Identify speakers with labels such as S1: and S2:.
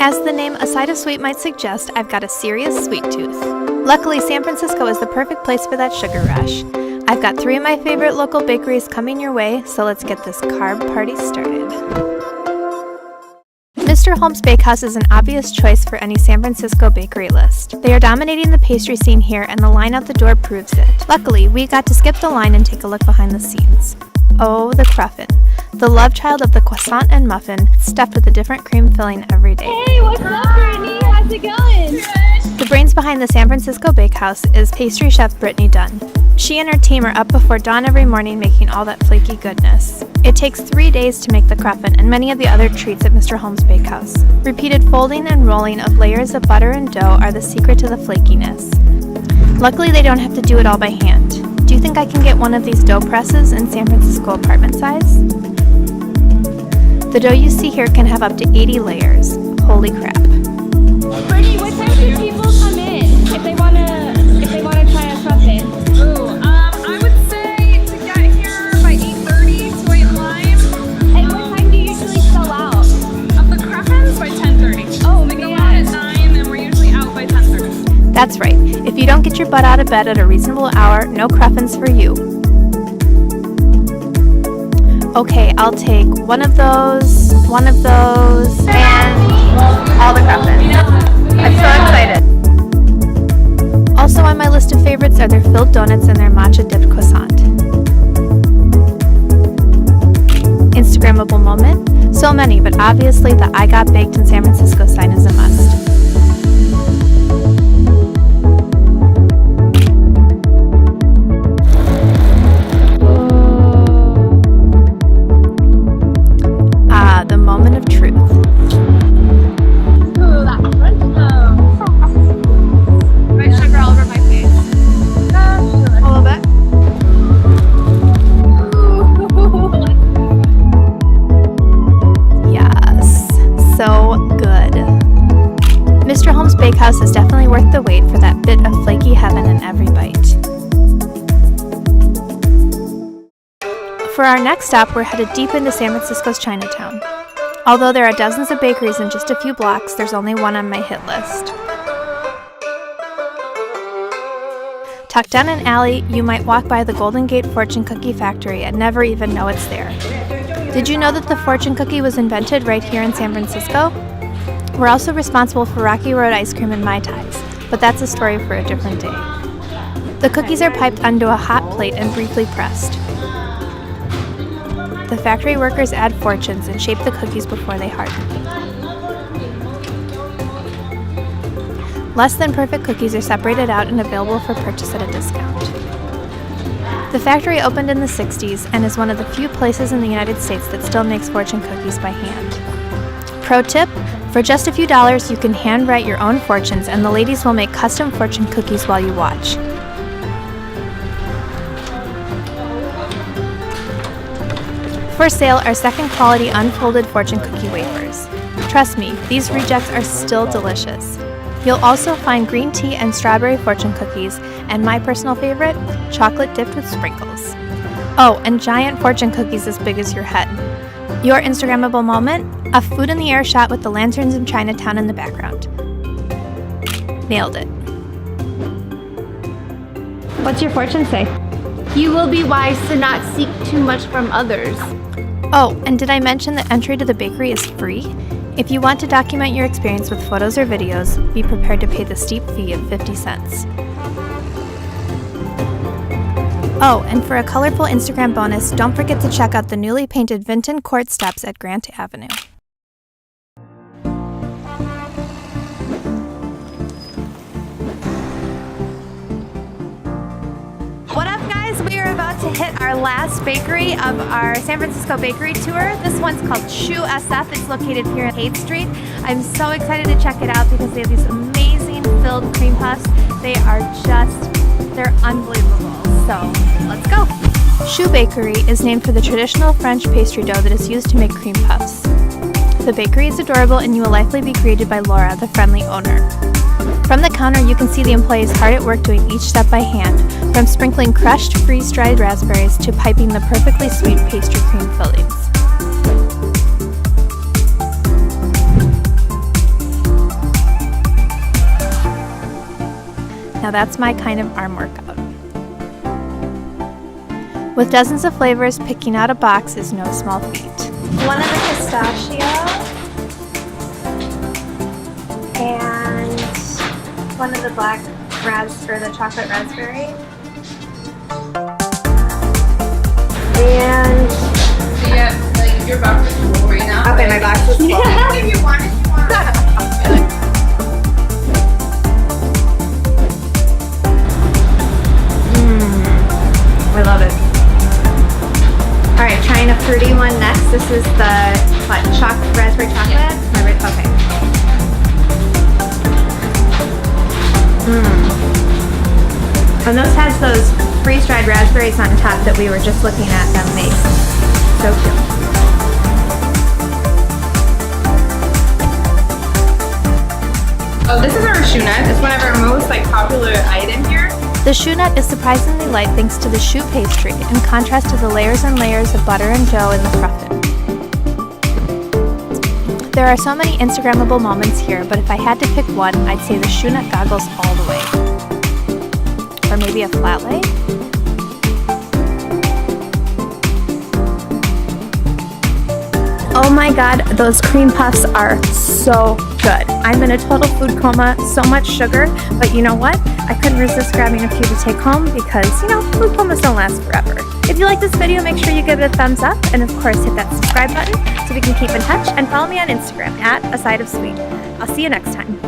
S1: As the name A Side of Sweet might suggest, I've got a serious sweet tooth. Luckily, San Francisco is the perfect place for that sugar rush. I've got 3 of my favorite local bakeries coming your way, so let's get this carb party started. Mr. Holmes Bakehouse is an obvious choice for any San Francisco bakery list. They are dominating the pastry scene here, and the line out the door proves it. Luckily, we got to skip the line and take a look behind the scenes. Oh, the Cruffin, the love child of the croissant and muffin, stuffed with a different cream filling every day.
S2: Hey, what's up, Brittany? How's it going?
S1: The brains behind the San Francisco Bakehouse is pastry chef Brittany Dunn. She and her team are up before dawn every morning making all that flaky goodness. It takes 3 days to make the Cruffin and many of the other treats at Mr. Holmes Bakehouse. Repeated folding and rolling of layers of butter and dough are the secret to the flakiness. Luckily, they don't have to do it all by hand. Do you think I can get one of these dough presses in San Francisco apartment size? The dough you see here can have up to 80 layers. Holy crap.
S2: Brittany, what time do people come in if they wanna try a Cruffin?
S3: I would say to get here by 8:30 to wait in line.
S2: And what time do you usually sell out?
S3: Of the Cruffins by 10:30.
S2: Oh,
S3: They go on at 9 and we're usually out by 10:30.
S1: That's right. If you don't get your butt out of bed at a reasonable hour, no Cruffins for you. Okay, I'll take one of those, and all the Cruffins. I'm so excited. Also on my list of favorites are their filled donuts and their matcha-dipped croissant. Instagrammable moment? So many, but obviously the I Got Baked in San Francisco sign is a must. The moment of truth.
S2: Ooh, that crunch though.
S3: My sugar all over my face.
S1: A little bit. Yes, so good. Mr. Holmes Bakehouse is definitely worth the wait for that bit of flaky heaven in every bite. For our next stop, we're headed deep into San Francisco's Chinatown. Although there are dozens of bakeries in just a few blocks, there's only one on my hit list. Tucked down an alley, you might walk by the Golden Gate Fortune Cookie Factory and never even know it's there. Did you know that the fortune cookie was invented right here in San Francisco? We're also responsible for Rocky Road ice cream and Mai Tais, but that's a story for a different day. The cookies are piped onto a hot plate and briefly pressed. The factory workers add fortunes and shape the cookies before they harden. Less than perfect cookies are separated out and available for purchase at a discount. The factory opened in the 60s and is one of the few places in the United States that still makes fortune cookies by hand. Pro tip, for just a few dollars you can handwrite your own fortunes and the ladies will make custom fortune cookies while you watch. For sale are second quality unfolded fortune cookie wafers. Trust me, these rejects are still delicious. You'll also find green tea and strawberry fortune cookies, and my personal favorite, chocolate dipped with sprinkles. Oh, and giant fortune cookies as big as your head. Your Instagrammable moment? A food in the air shot with the lanterns in Chinatown in the background. Nailed it.
S2: What's your fortune say? You will be wise to not seek too much from others.
S1: Oh, and did I mention that entry to the bakery is free? If you want to document your experience with photos or videos, be prepared to pay the steep fee of 50 cents. Oh, and for a colorful Instagram bonus, don't forget to check out the newly painted Vinton Court steps at Grant Avenue. What up, guys? We are about to hit our last bakery of our San Francisco bakery tour. This one's called Choux SF. It's located here on Haight Street. I'm so excited to check it out because they have these amazing filled cream puffs. They're unbelievable. So, let's go. Choux Bakery is named for the traditional French pastry dough that is used to make cream puffs. The bakery is adorable and you will likely be greeted by Laura, the friendly owner. From the counter, you can see the employees hard at work doing each step by hand, from sprinkling crushed, freeze-dried raspberries to piping the perfectly sweet pastry cream fillings. that's my kind of arm workout. With dozens of flavors, picking out a box is no small feat. One of the pistachio and one of the black the chocolate raspberry. And
S3: like your box is full right now.
S1: okay, my box is full.
S3: If you want it, you want it.
S1: I love it. Alright, trying a fruity one next. This is the raspberry chocolate? Okay. And this has those freeze-dried raspberries on top that we were just looking at them make. So cute.
S3: Oh, this is our choux nut. It's one of our most popular item here.
S1: The choux nut is surprisingly light thanks to the choux pastry, in contrast to the layers and layers of butter and dough in the cruffin. There are so many Instagrammable moments here, but if I had to pick one, I'd say the choux nut goggles all the way. Or maybe a flat lay? Oh my god, those cream puffs are so good. I'm in a total food coma, so much sugar, but you know what? I couldn't resist grabbing a few to take home because, food comas don't last forever. If you like this video, make sure you give it a thumbs up, and of course hit that subscribe button so we can keep in touch, and follow me on Instagram @ASideOfSweet. I'll see you next time.